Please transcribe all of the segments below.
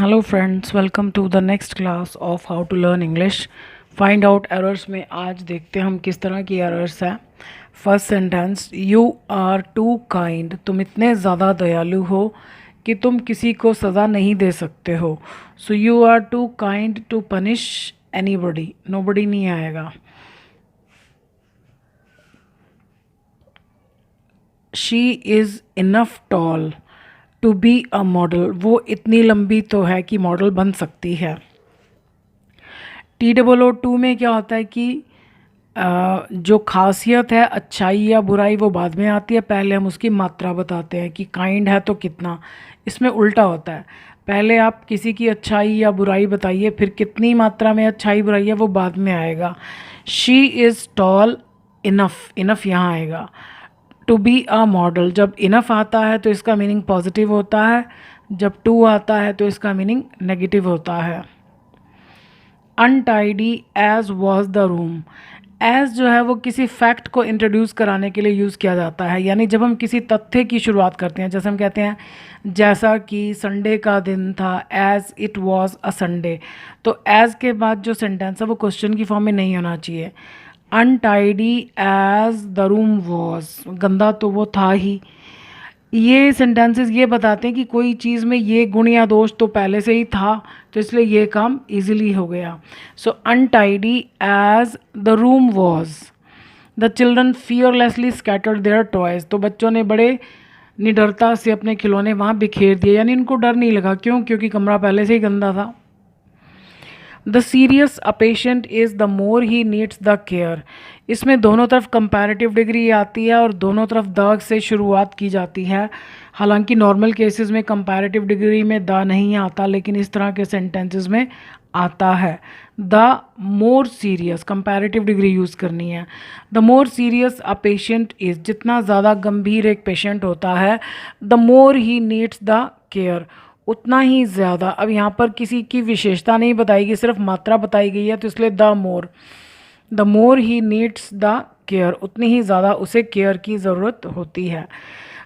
Hello friends, welcome to the next class of how to learn English. Find out errors में आज देखते हैं हम किस तरह की एरर्स हैं। First sentence, you are too kind. तुम इतने ज़्यादा दयालु हो कि तुम किसी को सज़ा नहीं दे सकते हो। So you are too kind to punish anybody. Nobody नहीं आएगा। She is enough tall to be a model. वो इतनी लंबी तो है कि मॉडल बन सकती है। TOO में क्या होता है कि जो खासियत है, अच्छाई या बुराई, वो बाद में आती है। पहले हम उसकी मात्रा बताते हैं कि काइंड है तो कितना। इसमें उल्टा होता है, पहले आप किसी की अच्छाई या बुराई बताइए, फिर कितनी मात्रा में अच्छाई बुराई है वो बाद में आएगा। She is tall enough, enough यहाँ आएगा। टू बी अ मॉडल, जब इनफ आता है तो इसका मीनिंग पॉजिटिव होता है, जब टू आता है तो इसका मीनिंग नेगेटिव होता है। Untidy as was the room. As जो है वो किसी फैक्ट को इंट्रोड्यूस कराने के लिए यूज़ किया जाता है, यानी जब हम किसी तथ्य की शुरुआत करते हैं, जैसे हम कहते हैं जैसा कि संडे का दिन था, as it was a Sunday. तो एज के बाद जो सेंटेंस है वो क्वेश्चन की फॉर्म में नहीं होना चाहिए। Untidy as the room was, गंदा तो वो था ही। ये सेंटेंसेस ये बताते हैं कि कोई चीज़ में ये गुण या दोष तो पहले से ही था, तो इसलिए ये काम इजीली हो गया। So untidy as the room was. The children fearlessly scattered their toys. तो बच्चों ने बड़े निडरता से अपने खिलौने वहाँ बिखेर दिए, यानी इनको डर नहीं लगा। क्यों? क्योंकि कमरा पहले से ही गंदा था। The serious a patient is the more he needs the care. इसमें दोनों तरफ कंपैरेटिव डिग्री आती है और दोनों तरफ द से शुरुआत की जाती है। हालांकि नॉर्मल केसेस में कंपैरेटिव डिग्री में द नहीं आता, लेकिन इस तरह के सेंटेंसेस में आता है। The more serious, comparative degree use करनी है। The more serious a patient is, जितना ज़्यादा गंभीर एक पेशेंट होता है, the more he needs the care, उतना ही ज़्यादा। अब यहाँ पर किसी की विशेषता नहीं बताई गई, सिर्फ मात्रा बताई गई है, तो इसलिए the more he needs the care, उतनी ही ज़्यादा उसे केयर की ज़रूरत होती है।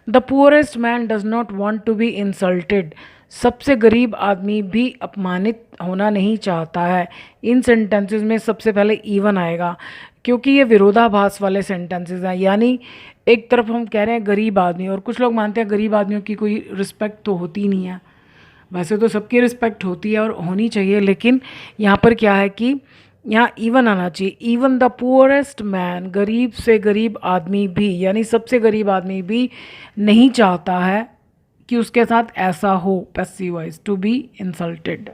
The poorest man does not want to be insulted. सबसे गरीब आदमी भी अपमानित होना नहीं चाहता है। इन सेंटेंसेस में सबसे पहले इवन आएगा, क्योंकि ये विरोधाभास वाले सेंटेंसेस हैं। यानी एक तरफ हम कह रहे हैं गरीब आदमी, और कुछ लोग मानते हैं गरीब आदमियों की कोई रिस्पेक्ट तो होती नहीं है। वैसे तो सबकी रिस्पेक्ट होती है और होनी चाहिए, लेकिन यहाँ पर क्या है कि यहाँ इवन आना चाहिए। इवन द पुअरेस्ट मैन, गरीब से गरीब आदमी भी, यानी सबसे गरीब आदमी भी नहीं चाहता है कि उसके साथ ऐसा हो, passive voice, to be insulted.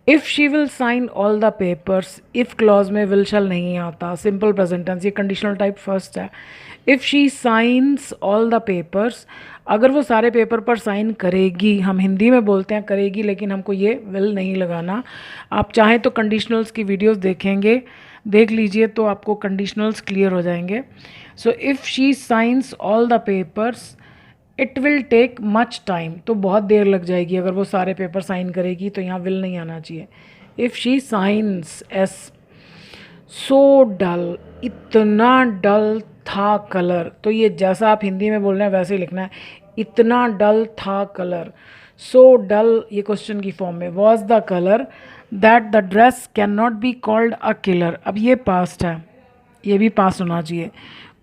If she will sign all the papers, if clause में विल शैल नहीं आता, सिंपल प्रेजेंट टेंस, ये कंडीशनल टाइप फर्स्ट है। If she signs all the papers, अगर वो सारे पेपर पर साइन करेगी, हम हिंदी में बोलते हैं करेगी, लेकिन हमको ये विल नहीं लगाना। आप चाहें तो कंडीशनल्स की वीडियोस देख लीजिए, तो आपको कंडीशनल्स क्लियर हो जाएंगे। So if she signs all the papers, it will take much time, तो बहुत देर लग जाएगी। अगर वो सारे पेपर साइन करेगी तो यहाँ विल नहीं आना चाहिए। If she science S. So dull, इतना डल था कलर, तो ये जैसा आप हिंदी में बोल रहे हैं वैसे ही लिखना है, इतना डल था कलर। सो डल ये क्वेश्चन की फॉर्म में। Was the colour that the dress can not be called a killer, अब ये पास्ट है, ये भी पास्ट होना चाहिए।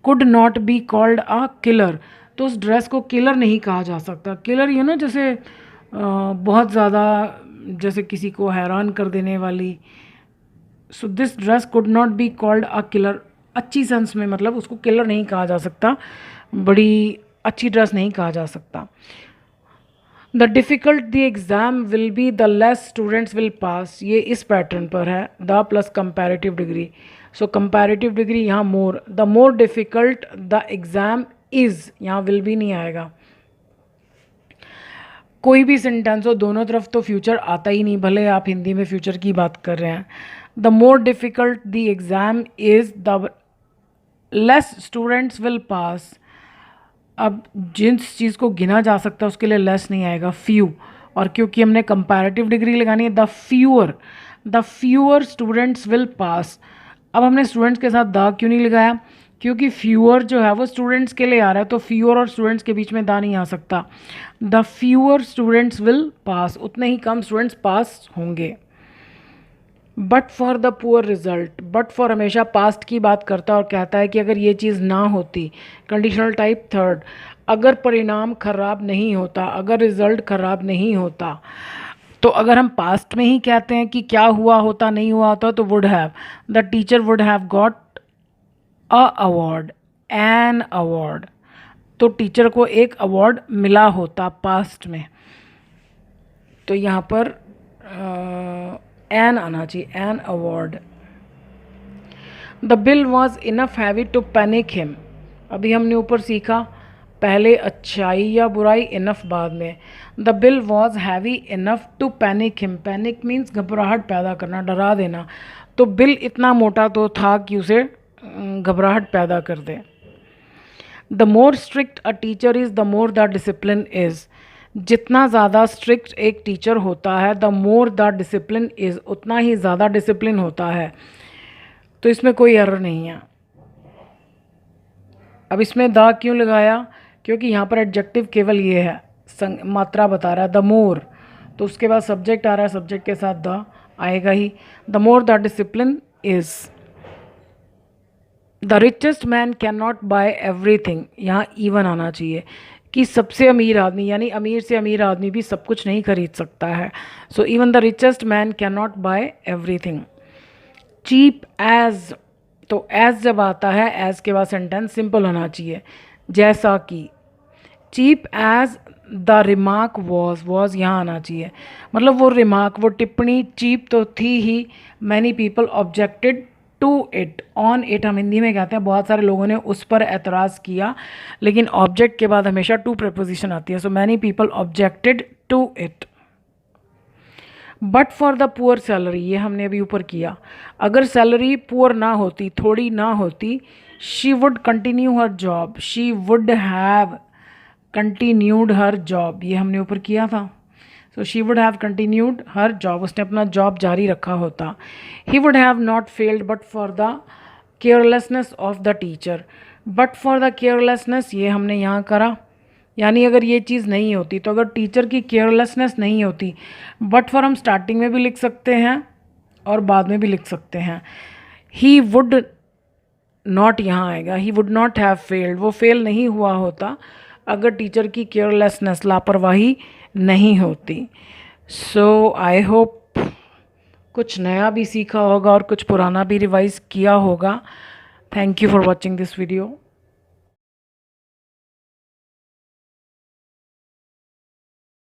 Could not be called a killer, तो उस ड्रेस को किलर नहीं कहा जा सकता। किलर ये ना, जैसे बहुत ज़्यादा, जैसे किसी को हैरान कर देने वाली। So this dress could not be called a killer, अच्छी सेंस में, मतलब उसको किलर नहीं कहा जा सकता, बड़ी अच्छी ड्रेस नहीं कहा जा सकता। The difficult the exam will be, the less students will pass, ये इस पैटर्न पर है, the plus comparative degree. So comparative degree यहाँ more, the more difficult the exam is, यहाँ विल भी नहीं आएगा। कोई भी सेंटेंस हो, दोनों तरफ तो फ्यूचर आता ही नहीं, भले आप हिंदी में फ्यूचर की बात कर रहे हैं। The more difficult the exam is, the less students will पास। अब जिस चीज़ को गिना जा सकता है उसके लिए लेस नहीं आएगा, फ्यू। और क्योंकि हमने कंपैरेटिव डिग्री लगानी है, द फ्यूअर स्टूडेंट्स विल पास। अब हमने स्टूडेंट्स के साथ द क्यों नहीं लगाया? क्योंकि फ्यूअर जो है वो स्टूडेंट्स के लिए आ रहा है, तो फ्यूअर और स्टूडेंट्स के बीच में दा नहीं आ सकता। द फ्यूअर स्टूडेंट्स विल पास, उतने ही कम स्टूडेंट्स पास होंगे। But for the poor result, but for हमेशा पास्ट की बात करता है और कहता है कि अगर ये चीज़ ना होती, कंडीशनल टाइप थर्ड, अगर परिणाम खराब नहीं होता, अगर रिजल्ट खराब नहीं होता, तो अगर हम पास्ट में ही कहते हैं कि क्या हुआ होता नहीं हुआ होता, तो would have, the teacher would have got a award, an award, तो टीचर को एक अवार्ड मिला होता पास्ट में। तो यहाँ पर एन आना चाहिए, an award. The bill was enough heavy to panic him, अभी हमने ऊपर सीखा पहले अच्छाई या बुराई, इनफ बाद में। The bill was heavy enough to panic him, panic means घबराहट पैदा करना, डरा देना, तो बिल इतना मोटा तो था कि उसे घबराहट पैदा कर दे। The more strict a teacher is the more the discipline is, जितना ज़्यादा स्ट्रिक्ट एक टीचर होता है, the more the discipline is, उतना ही ज़्यादा डिसिप्लिन होता है। तो इसमें कोई एरर नहीं है। अब इसमें द क्यों लगाया, क्योंकि यहाँ पर एडजेक्टिव केवल ये है, मात्रा बता रहा है, द मोर, तो उसके बाद सब्जेक्ट आ रहा है, सब्जेक्ट के साथ द आएगा ही। The more the discipline is. The richest man can not buy everything, यहाँ इवन आना चाहिए कि सबसे अमीर आदमी, यानी अमीर से अमीर आदमी भी सब कुछ नहीं खरीद सकता है। So even the richest man can not buy everything. Cheap as, तो एज जब आता है, एज के बाद सेंटेंस सिंपल होना चाहिए, जैसा कि। Cheap as the remark was यहाँ आना चाहिए, मतलब वो रिमार्क, वो टिप्पणी चीप तो थी ही, many people objected to it, on it हम हिंदी में कहते हैं, बहुत सारे लोगों ने उस पर एतराज़ किया, लेकिन ऑब्जेक्ट के बाद हमेशा टू प्रेपोजिशन आती है, so many people objected to it. But for the poor salary, ये हमने अभी ऊपर किया, अगर सैलरी पुअर ना होती, थोड़ी ना होती, she would continue her job, she would have continued her job, ये हमने ऊपर किया था। So she would have continued her job, उसने अपना जॉब जारी रखा होता। He would have not failed but for the carelessness of the teacher, but for the carelessness ये हमने यहाँ करा, यानी अगर ये चीज़ नहीं होती, तो अगर टीचर की केयरलेसनेस नहीं होती, बट फॉर हम स्टार्टिंग में भी लिख सकते हैं और बाद में भी लिख सकते हैं। ही वुड नॉट यहाँ आएगा, he would not have failed, वो फेल नहीं हुआ होता अगर टीचर की केयरलेसनेस, लापरवाही नहीं होती। सो आई होप कुछ नया भी सीखा होगा और कुछ पुराना भी रिवाइज किया होगा। Thank you for watching this video.